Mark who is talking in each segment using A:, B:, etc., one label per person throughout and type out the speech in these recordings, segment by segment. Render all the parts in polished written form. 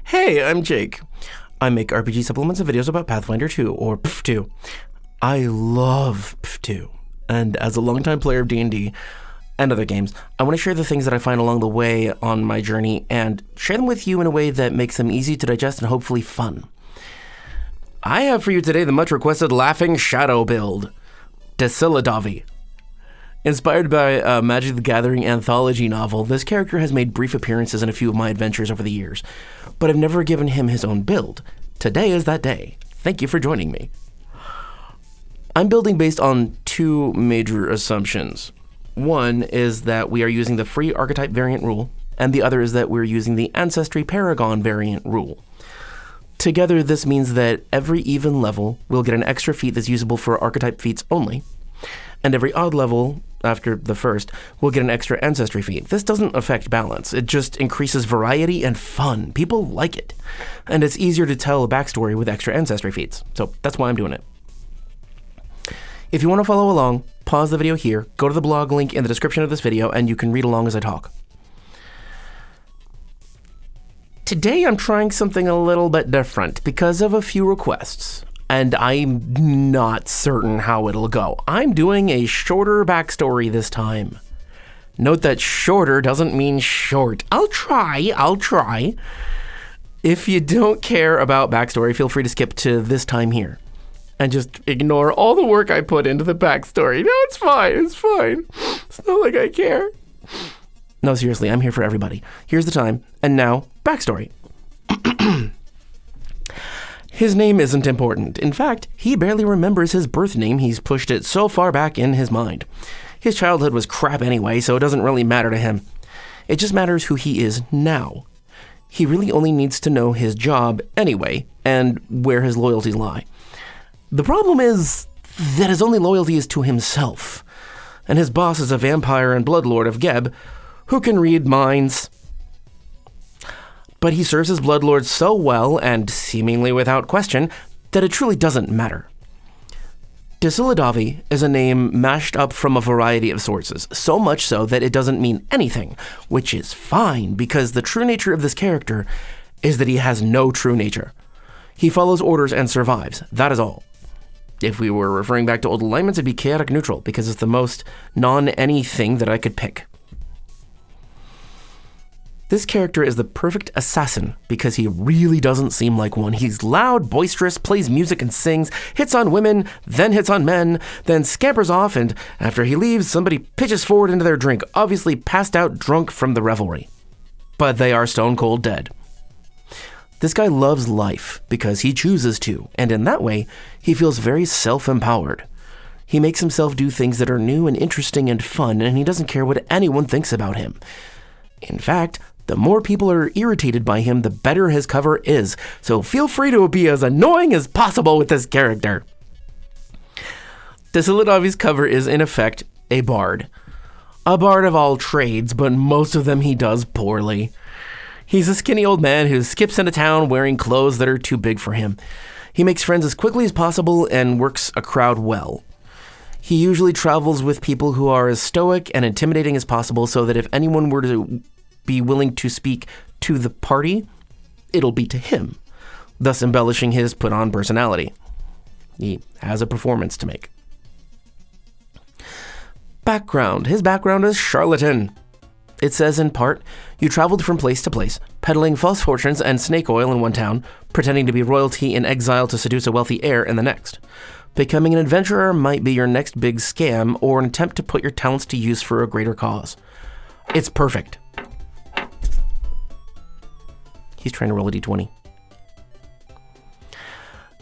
A: Hey, I'm Jake. I make RPG supplements and videos about Pathfinder 2, or PF2. I love PF2, and as a longtime player of D&D and other games, I want to share the things that I find along the way on my journey and share them with you in a way that makes them easy to digest and hopefully fun. I have for you today the much requested Laughing Shadow build, Desilodavi. Inspired by a Magic the Gathering anthology novel, this character has made brief appearances in a few of my adventures over the years, but I've never given him his own build. Today is that day. Thank you for joining me. I'm building based on two major assumptions. One is that we are using the free Archetype variant rule, and the other is that we're using the Ancestry Paragon variant rule. Together, this means that every even level will get an extra feat that's usable for Archetype feats only, and every odd level, after the first, will get an extra Ancestry feat. This doesn't affect balance, it just increases variety and fun. People like it, and it's easier to tell a backstory with extra Ancestry feats, so that's why I'm doing it. If you want to follow along, pause the video here, go to the blog link in the description of this video, and you can read along as I talk. Today I'm trying something a little bit different because of a few requests, and I'm not certain how it'll go. I'm doing a shorter backstory this time. Note that shorter doesn't mean short. I'll try. If you don't care about backstory, feel free to skip to this time here and just ignore all the work I put into the backstory. No, it's fine. It's not like I care. No, seriously, I'm here for everybody. Here's the time, and now, backstory. His name isn't important. In fact, he barely remembers his birth name. He's pushed it so far back in his mind. His childhood was crap anyway, so it doesn't really matter to him. It just matters who he is now. He really only needs to know his job anyway, and where his loyalties lie. The problem is that his only loyalty is to himself, and his boss is a vampire and bloodlord of Geb, who can read minds. But he serves his bloodlord so well, and seemingly without question, that it truly doesn't matter. Desilodavi is a name mashed up from a variety of sources, so much so that it doesn't mean anything, which is fine, because the true nature of this character is that he has no true nature. He follows orders and survives, that is all. If we were referring back to old alignments, it'd be chaotic neutral, because it's the most non-anything that I could pick. This character is the perfect assassin because he really doesn't seem like one. He's loud, boisterous, plays music and sings, hits on women, then hits on men, then scampers off, and after he leaves, somebody pitches forward into their drink, obviously passed out drunk from the revelry. But they are stone cold dead. This guy loves life because he chooses to, and in that way, he feels very self-empowered. He makes himself do things that are new and interesting and fun, and he doesn't care what anyone thinks about him. In fact, the more people are irritated by him, the better his cover is, so feel free to be as annoying as possible with this character. Desilodavi's cover is, in effect, a bard. A bard of all trades, but most of them he does poorly. He's a skinny old man who skips into town wearing clothes that are too big for him. He makes friends as quickly as possible and works a crowd well. He usually travels with people who are as stoic and intimidating as possible so that if anyone were to be willing to speak to the party, it'll be to him, thus embellishing his put-on personality. He has a performance to make. Background. His background is charlatan. It says in part, you traveled from place to place, peddling false fortunes and snake oil in one town, pretending to be royalty in exile to seduce a wealthy heir in the next. Becoming an adventurer might be your next big scam or an attempt to put your talents to use for a greater cause. It's perfect. He's trying to roll a d20.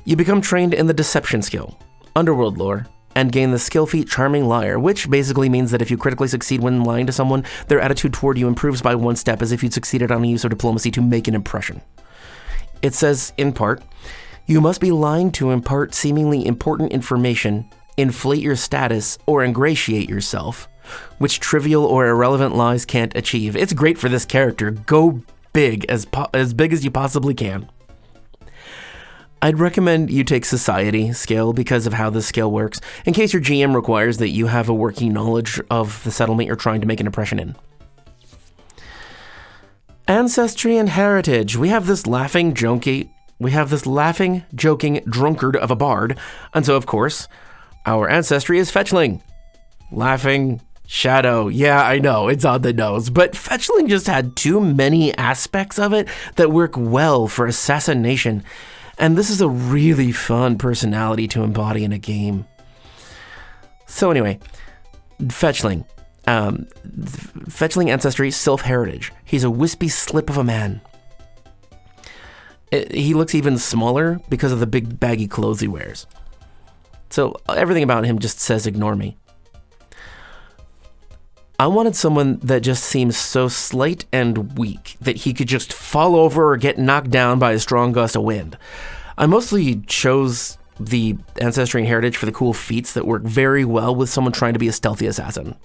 A: You become trained in the deception skill, underworld lore, and gain the skill feat Charming Liar, which basically means that if you critically succeed when lying to someone, their attitude toward you improves by one step as if you'd succeeded on the use of diplomacy to make an impression. It says, in part, you must be lying to impart seemingly important information, inflate your status, or ingratiate yourself, which trivial or irrelevant lies can't achieve. It's great for this character. Go big, as big as you possibly can. I'd recommend you take Society scale because of how this scale works, in case your GM requires that you have a working knowledge of the settlement you're trying to make an impression in. Ancestry and Heritage. We have this laughing, joking drunkard of a bard, and so of course, our ancestry is Fetchling. Laughing Shadow. Yeah, I know, it's on the nose, but Fetchling just had too many aspects of it that work well for assassination, and this is a really fun personality to embody in a game. So anyway, Fetchling. Fetchling Ancestry Sylph Heritage. He's a wispy slip of a man. He looks even smaller because of the big baggy clothes he wears. So everything about him just says ignore me. I wanted someone that just seems so slight and weak that he could just fall over or get knocked down by a strong gust of wind. I mostly chose the Ancestry and Heritage for the cool feats that work very well with someone trying to be a stealthy assassin.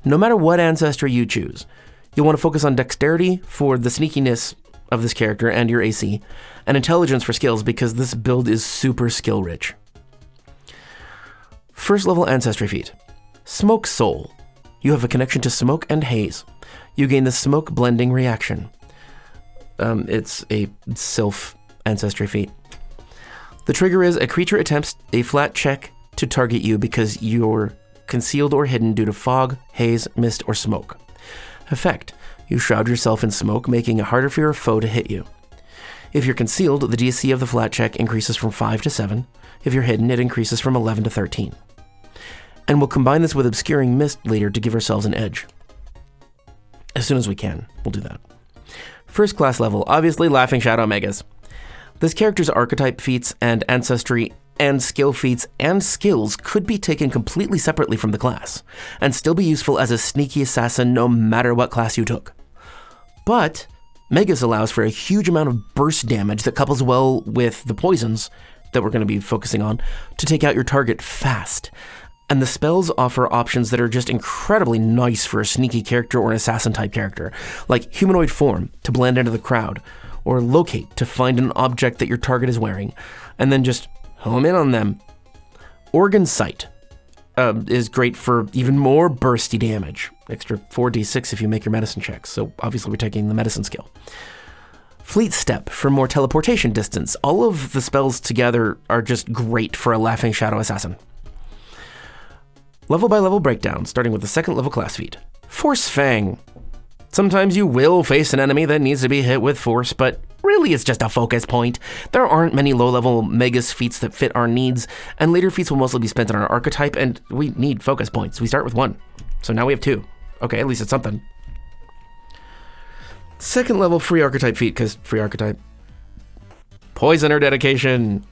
A: No matter what ancestry you choose, you'll want to focus on dexterity for the sneakiness of this character and your AC, and intelligence for skills because this build is super skill rich. First level ancestry feat. Smoke Soul. You have a connection to smoke and haze. You gain the smoke blending reaction. It's a Sylph ancestry feat. The trigger is a creature attempts a flat check to target you because you're concealed or hidden due to fog, haze, mist, or smoke. Effect. You shroud yourself in smoke, making it harder for your foe to hit you. If you're concealed, the DC of the flat check increases from 5 to 7. If you're hidden, it increases from 11 to 13. And we'll combine this with Obscuring Mist later to give ourselves an edge. As soon as we can, we'll do that. First class level, obviously Laughing Shadow Magus. This character's archetype feats and ancestry and skill feats and skills could be taken completely separately from the class, and still be useful as a sneaky assassin no matter what class you took. But Magus allows for a huge amount of burst damage that couples well with the poisons that we're going to be focusing on to take out your target fast. And the spells offer options that are just incredibly nice for a sneaky character or an assassin type character, like Humanoid Form to blend into the crowd, or Locate to find an object that your target is wearing, and then just home in on them. Organ Sight is great for even more bursty damage. Extra 4d6 if you make your medicine checks, so obviously we're taking the medicine skill. Fleet Step for more teleportation distance. All of the spells together are just great for a Laughing Shadow Assassin. Level by level breakdown, starting with the second level class feat. Force Fang. Sometimes you will face an enemy that needs to be hit with force, but really it's just a focus point. There aren't many low-level Magus feats that fit our needs, and later feats will mostly be spent on our archetype, and we need focus points. We start with 1, so now we have 2. Okay, at least it's something. Second level free archetype feat, because free archetype. Poisoner Dedication.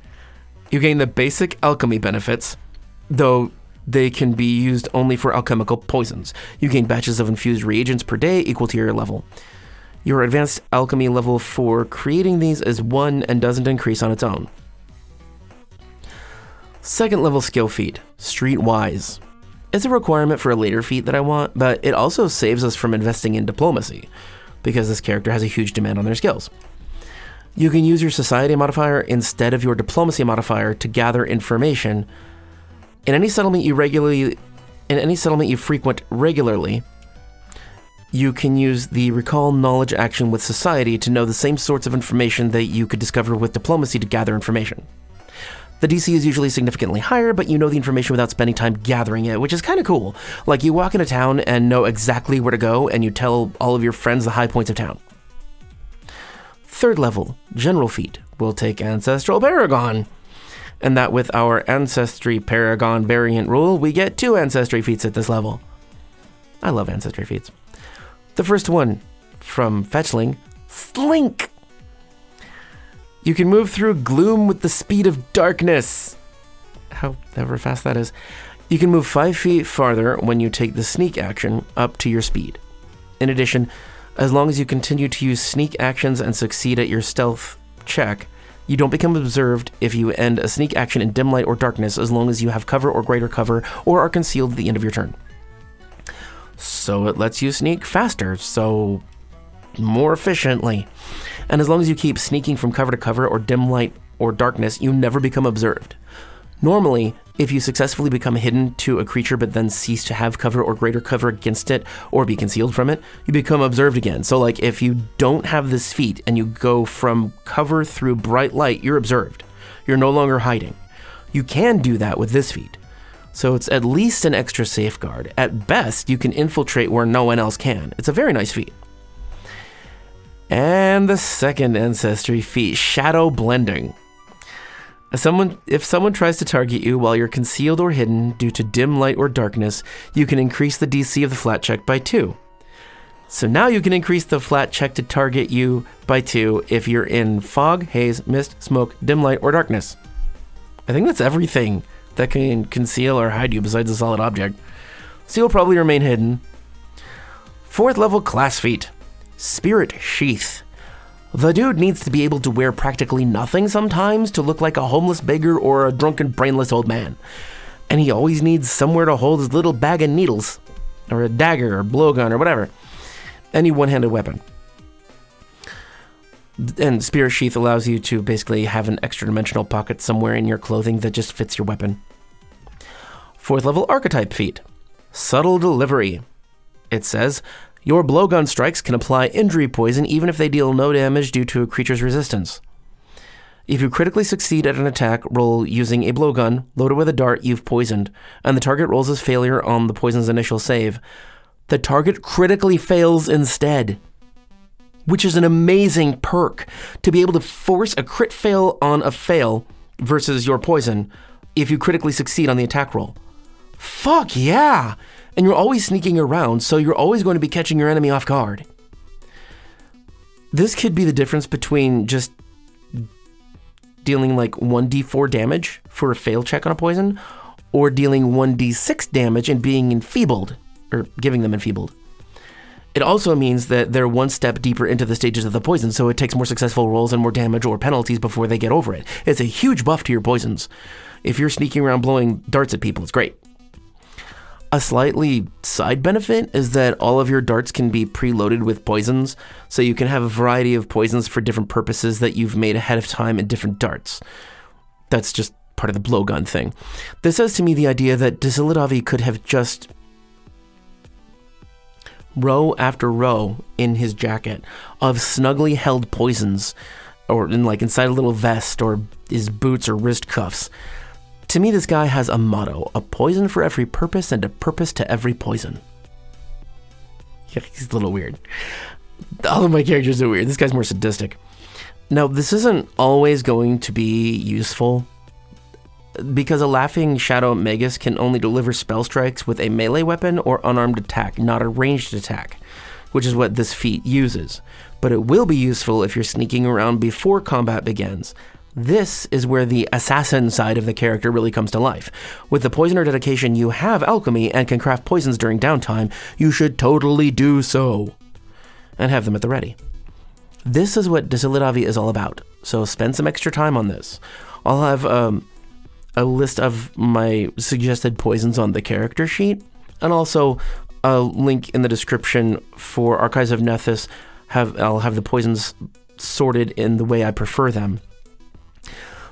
A: You gain the basic alchemy benefits, though they can be used only for alchemical poisons. You gain batches of infused reagents per day equal to your level. Your advanced alchemy level for creating these is 1 and doesn't increase on its own. Second level skill feat, Streetwise. It's a requirement for a later feat that I want, but it also saves us from investing in diplomacy, because this character has a huge demand on their skills. You can use your society modifier instead of your diplomacy modifier to gather information. In any settlement you frequent regularly, you can use the recall knowledge action with society to know the same sorts of information that you could discover with diplomacy to gather information. The DC is usually significantly higher, but you know the information without spending time gathering it, which is kind of cool. Like you walk into town and know exactly where to go, and you tell all of your friends the high points of town. Third level, General Feat. We'll take Ancestral Paragon. And that with our Ancestry Paragon variant rule, we get 2 Ancestry feats at this level. I love Ancestry feats. The first one, from Fetchling, Slink. You can move through gloom with the speed of darkness. However fast that is. You can move 5 feet farther when you take the sneak action up to your speed. In addition, as long as you continue to use sneak actions and succeed at your stealth check, you don't become observed if you end a sneak action in dim light or darkness as long as you have cover or greater cover or are concealed at the end of your turn. So it lets you sneak faster, so more efficiently. And as long as you keep sneaking from cover to cover or dim light or darkness, you never become observed. Normally, if you successfully become hidden to a creature but then cease to have cover or greater cover against it or be concealed from it, you become observed again. So like if you don't have this feat and you go from cover through bright light, you're observed. You're no longer hiding. You can do that with this feat. So it's at least an extra safeguard. At best, you can infiltrate where no one else can. It's a very nice feat. And the second ancestry feat, Shadow Blending. If someone tries to target you while you're concealed or hidden due to dim light or darkness, you can increase the DC of the flat check by 2. So now you can increase the flat check to target you by 2 if you're in fog, haze, mist, smoke, dim light, or darkness. I think that's everything that can conceal or hide you besides a solid object. So you'll probably remain hidden. 4th level class feat, Spirit Sheath. The dude needs to be able to wear practically nothing sometimes to look like a homeless beggar or a drunken brainless old man. And he always needs somewhere to hold his little bag of needles, or a dagger or blowgun or whatever. Any one-handed weapon. And Spirit Sheath allows you to basically have an extra dimensional pocket somewhere in your clothing that just fits your weapon. 4th level Archetype feat, Subtle Delivery. It says, your blowgun strikes can apply injury poison even if they deal no damage due to a creature's resistance. If you critically succeed at an attack roll using a blowgun loaded with a dart you've poisoned, and the target rolls as failure on the poison's initial save, the target critically fails instead. Which is an amazing perk to be able to force a crit fail on a fail versus your poison if you critically succeed on the attack roll. Fuck yeah! And you're always sneaking around, so you're always going to be catching your enemy off guard. This could be the difference between just dealing like 1d4 damage for a fail check on a poison, or dealing 1d6 damage and being enfeebled, or giving them enfeebled. It also means that they're one step deeper into the stages of the poison, so it takes more successful rolls and more damage or penalties before they get over it. It's a huge buff to your poisons. If you're sneaking around blowing darts at people, it's great. A slightly side benefit is that all of your darts can be preloaded with poisons, so you can have a variety of poisons for different purposes that you've made ahead of time in different darts. That's just part of the blowgun thing. This says to me the idea that Disilidavi could have just row after row in his jacket of snugly held poisons, or inside a little vest or his boots or wrist cuffs. To me, this guy has a motto: a poison for every purpose and a purpose to every poison. Yeah, he's a little weird. All of my characters are weird. This guy's more sadistic. Now, this isn't always going to be useful, because a laughing Shadow Magus can only deliver spell strikes with a melee weapon or unarmed attack, not a ranged attack, which is what this feat uses. But it will be useful if you're sneaking around before combat begins. This is where the assassin side of the character really comes to life. With the poisoner dedication, you have alchemy and can craft poisons during downtime. You should totally do so, and have them at the ready. This is what Disilidavi is all about, so spend some extra time on this. I'll have a list of my suggested poisons on the character sheet, and also a link in the description for Archives of Nethys. I'll have the poisons sorted in the way I prefer them,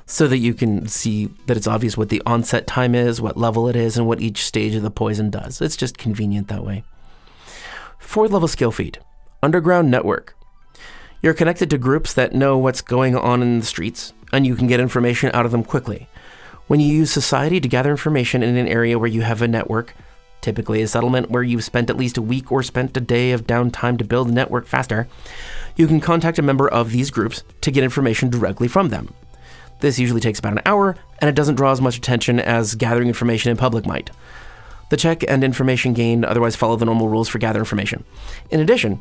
A: so that you can see that it's obvious what the onset time is, what level it is, and what each stage of the poison does. It's just convenient that way. 4th level skill feat, Underground Network. You're connected to groups that know what's going on in the streets, and you can get information out of them quickly. When you use society to gather information in an area where you have a network, typically a settlement where you've spent at least a week or spent a day of downtime to build a network faster, you can contact a member of these groups to get information directly from them. This usually takes about an hour, and it doesn't draw as much attention as gathering information in public might. The check and information gained otherwise follow the normal rules for gather information. In addition,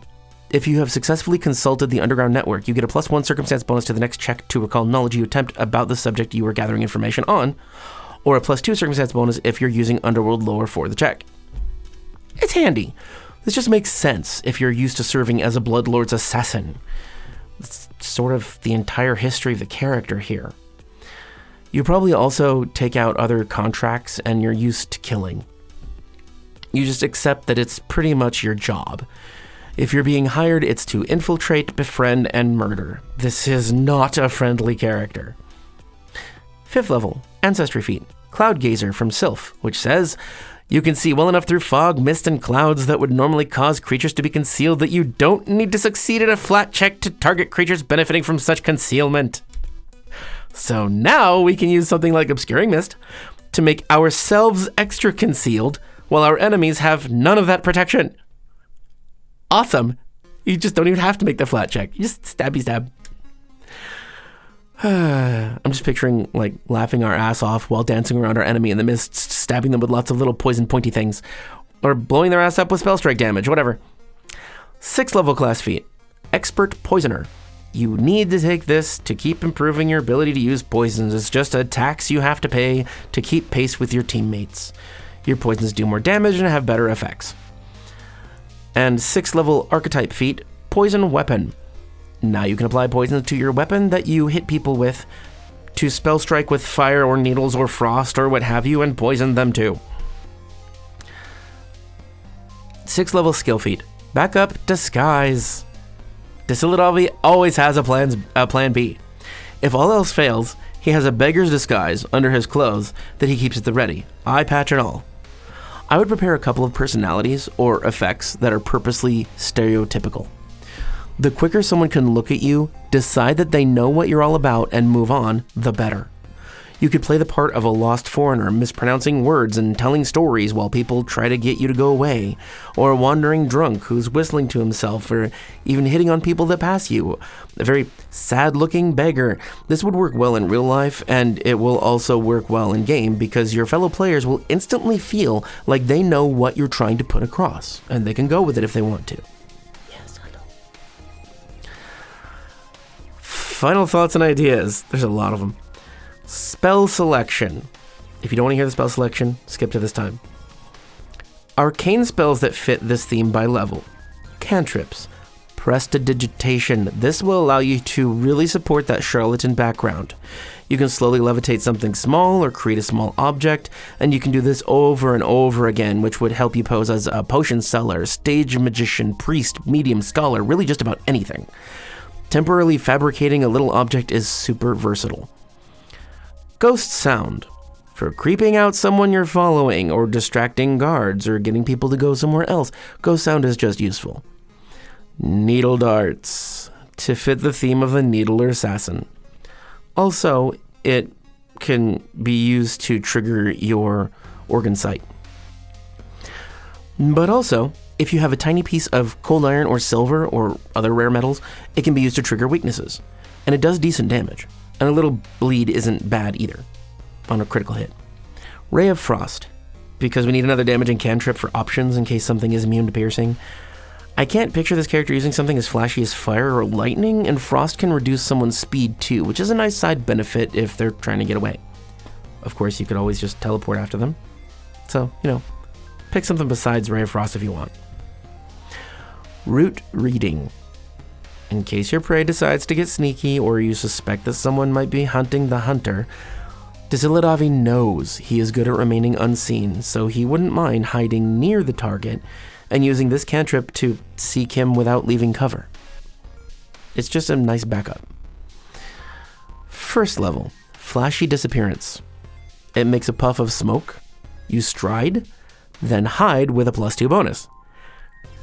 A: if you have successfully consulted the Underground Network, you get a +1 circumstance bonus to the next check to recall knowledge you attempt about the subject you are gathering information on, or a +2 circumstance bonus if you're using Underworld lore for the check. It's handy. This just makes sense if you're used to serving as a Bloodlord's assassin. It's sort of the entire history of the character here. You probably also take out other contracts and you're used to killing. You just accept that it's pretty much your job. If you're being hired, it's to infiltrate, befriend, and murder. This is not a friendly character. 5th level, Ancestry feat, Cloud Gazer from Sylph, which says, you can see well enough through fog, mist, and clouds that would normally cause creatures to be concealed that you don't need to succeed at a flat check to target creatures benefiting from such concealment. So now we can use something like Obscuring Mist to make ourselves extra concealed while our enemies have none of that protection. Awesome. You just don't even have to make the flat check. You just stabby stab. I'm just picturing like laughing our ass off while dancing around our enemy in the mist, stabbing them with lots of little poison pointy things, or blowing their ass up with spell strike damage, whatever. 6th level class feat, Expert Poisoner. You need to take this to keep improving your ability to use poisons. It's just a tax you have to pay to keep pace with your teammates. Your poisons do more damage and have better effects. And 6th level Archetype feat, Poison Weapon. Now you can apply poisons to your weapon that you hit people with to spell strike with fire or needles or frost or what have you and poison them too. 6th level skill feat, Backup Disguise. Desilodavi always has a plan B. If all else fails, he has a beggar's disguise under his clothes that he keeps at the ready, eye patch and all. I would prepare a couple of personalities or effects that are purposely stereotypical. The quicker someone can look at you, decide that they know what you're all about, and move on, the better. You could play the part of a lost foreigner mispronouncing words and telling stories while people try to get you to go away, or a wandering drunk who's whistling to himself, or even hitting on people that pass you. A very sad-looking beggar. This would work well in real life, and it will also work well in game because your fellow players will instantly feel like they know what you're trying to put across, and they can go with it if they want to. Final thoughts and ideas. There's a lot of them. Spell selection. If you don't want to hear the spell selection, skip to this time. Arcane spells that fit this theme by level. Cantrips. Prestidigitation. This will allow you to really support that charlatan background. You can slowly levitate something small or create a small object, and you can do this over and over again, which would help you pose as a potion seller, stage magician, priest, medium, scholar, really just about anything. Temporarily fabricating a little object is super versatile. Ghost sound. For creeping out someone you're following, or distracting guards, or getting people to go somewhere else, ghost sound is just useful. Needle darts. To fit the theme of a needler assassin. Also, it can be used to trigger your organ sight. But also, if you have a tiny piece of cold iron or silver or other rare metals, it can be used to trigger weaknesses. And it does decent damage. And a little bleed isn't bad either on a critical hit. Ray of Frost. Because we need another damaging cantrip for options in case something is immune to piercing. I can't picture this character using something as flashy as fire or lightning, and Frost can reduce someone's speed too, which is a nice side benefit if they're trying to get away. Of course, you could always just teleport after them. So, pick something besides Ray of Frost if you want. Root reading. In case your prey decides to get sneaky or you suspect that someone might be hunting the hunter, Desilodavi knows he is good at remaining unseen, so he wouldn't mind hiding near the target and using this cantrip to seek him without leaving cover. It's just a nice backup. 1st level, Flashy Disappearance. It makes a puff of smoke, you stride, then hide with a +2 bonus.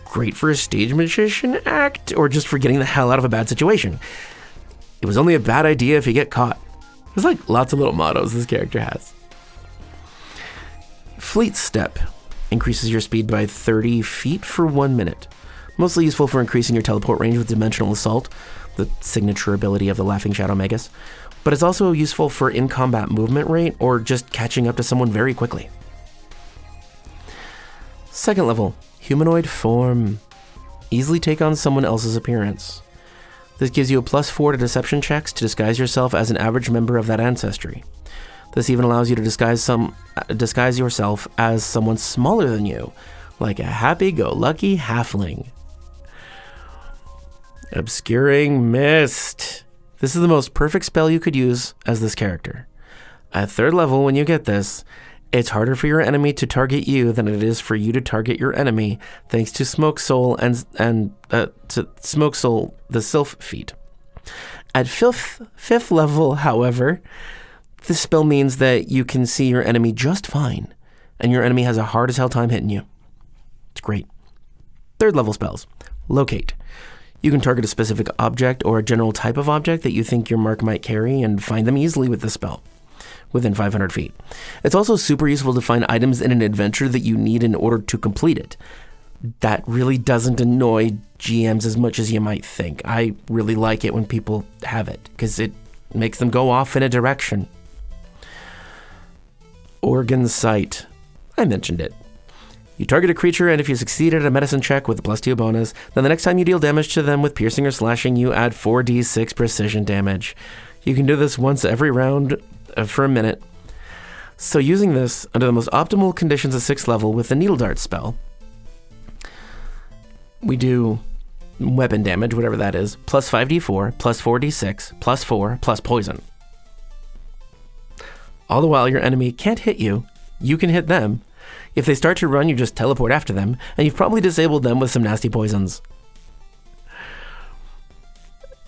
A: Great for a stage magician act, or just for getting the hell out of a bad situation. It was only a bad idea if you get caught. There's like lots of little mottos this character has. Fleet Step increases your speed by 30 feet for 1 minute. Mostly useful for increasing your teleport range with Dimensional Assault, the signature ability of the Laughing Shadow Magus. But it's also useful for in-combat movement rate or just catching up to someone very quickly. 2nd level, Humanoid Form. Easily take on someone else's appearance. This gives you a +4 to deception checks to disguise yourself as an average member of that ancestry. This even allows you to disguise yourself as someone smaller than you, like a happy-go-lucky halfling. Obscuring Mist. This is the most perfect spell you could use as this character. At 3rd level, when you get this, it's harder for your enemy to target you than it is for you to target your enemy, thanks to Smoke Soul to Smoke Soul, the Sylph feat. At 5th level, however, This spell means that you can see your enemy just fine, and your enemy has a hard as hell time hitting you. It's great. 3rd level spells. Locate. You can target a specific object or a general type of object that you think your mark might carry and find them easily with this spell, within 500 feet. It's also super useful to find items in an adventure that you need in order to complete it. That really doesn't annoy GMs as much as you might think. I really like it when people have it, because it makes them go off in a direction. Organ Sight. I mentioned it. You target a creature, and if you succeed at a medicine check with a +2 bonus, then the next time you deal damage to them with piercing or slashing, you add 4d6 precision damage. You can do this once every round for a minute. So using this under the most optimal conditions at 6th level with the Needle Dart spell, we do weapon damage, whatever that is, plus 5d4, plus 4d6, plus 4, plus poison. All the while your enemy can't hit you, you can hit them. If they start to run, you just teleport after them, and you've probably disabled them with some nasty poisons.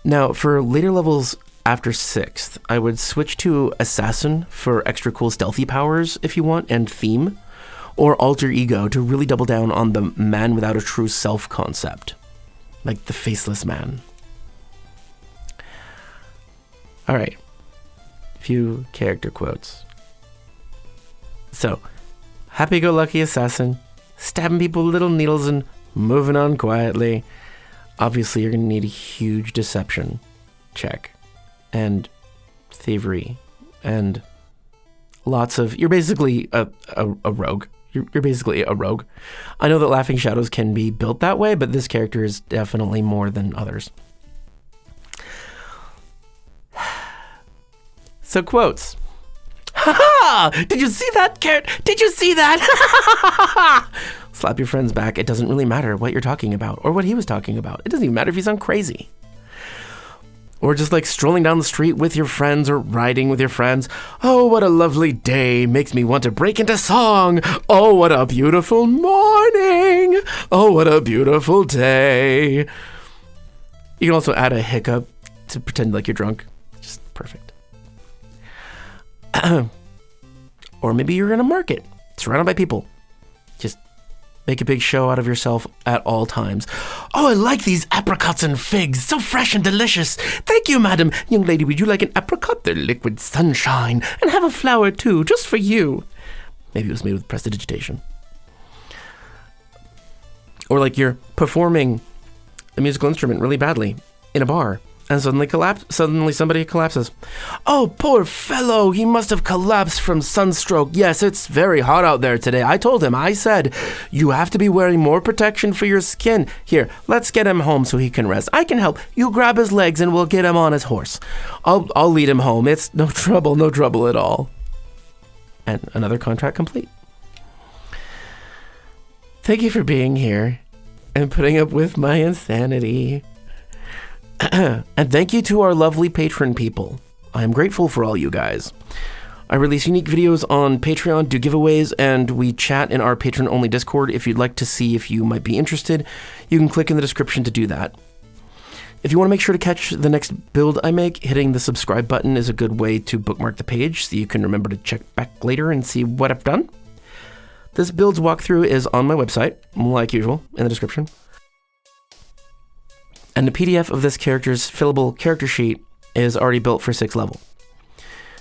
A: Now, for later levels after 6th, I would switch to Assassin for extra cool stealthy powers if you want, and Theme, or Alter Ego to really double down on the man without a true self concept, like the faceless man. All right, few character quotes. So, happy-go-lucky assassin, stabbing people with little needles and moving on quietly. Obviously, you're going to need a huge deception check, and thievery, and lots of... You're basically a rogue. You're basically a rogue. I know that Laughing Shadows can be built that way, but this character is definitely more than others. So quotes. Ha ha! Did you see that, Carrot? Did you see that? Slap your friend's back. It doesn't really matter what you're talking about or what he was talking about. It doesn't even matter if you sound crazy. Or just like strolling down the street with your friends or riding with your friends. Oh, what a lovely day. Makes me want to break into song. Oh, what a beautiful morning. Oh, what a beautiful day. You can also add a hiccup to pretend like you're drunk. Just perfect. Or maybe you're in a market, surrounded by people. Just make a big show out of yourself at all times. Oh, I like these apricots and figs, so fresh and delicious. Thank you, madam. Young lady, would you like an apricot? They're liquid sunshine. And have a flower, too, just for you. Maybe it was made with prestidigitation. Or like you're performing a musical instrument really badly in a bar. And suddenly somebody collapses. Oh, poor fellow, he must have collapsed from sunstroke. Yes, it's very hot out there today. I told him, I said, you have to be wearing more protection for your skin. Here, let's get him home so he can rest. I can help. You grab his legs and we'll get him on his horse. I'll lead him home. It's no trouble at all. And another contract complete. Thank you for being here and putting up with my insanity. And thank you to our lovely patron people. I am grateful for all you guys. I release unique videos on Patreon, do giveaways, and we chat in our patron-only Discord. If you'd like to see if you might be interested, you can click in the description to do that. If you want to make sure to catch the next build I make, hitting the subscribe button is a good way to bookmark the page so you can remember to check back later and see what I've done. This build's walkthrough is on my website, like usual, in the description. And the PDF of this character's fillable character sheet is already built for 6th level.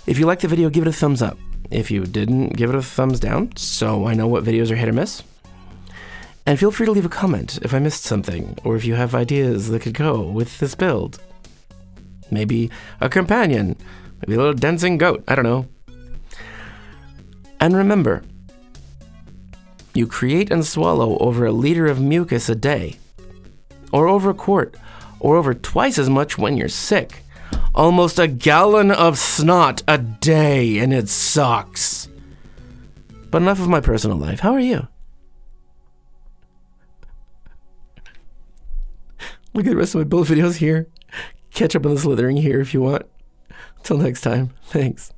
A: If you liked the video, give it a thumbs up. If you didn't, give it a thumbs down, so I know what videos are hit or miss. And feel free to leave a comment if I missed something, or if you have ideas that could go with this build. Maybe a companion, maybe a little dancing goat, I don't know. And remember, you create and swallow over a liter of mucus a day, or over a quart, or over twice as much when you're sick. Almost a gallon of snot a day, and it sucks. But enough of my personal life. How are you? Look at the rest of my build videos here. Catch up on the slithering here if you want. Until next time, thanks.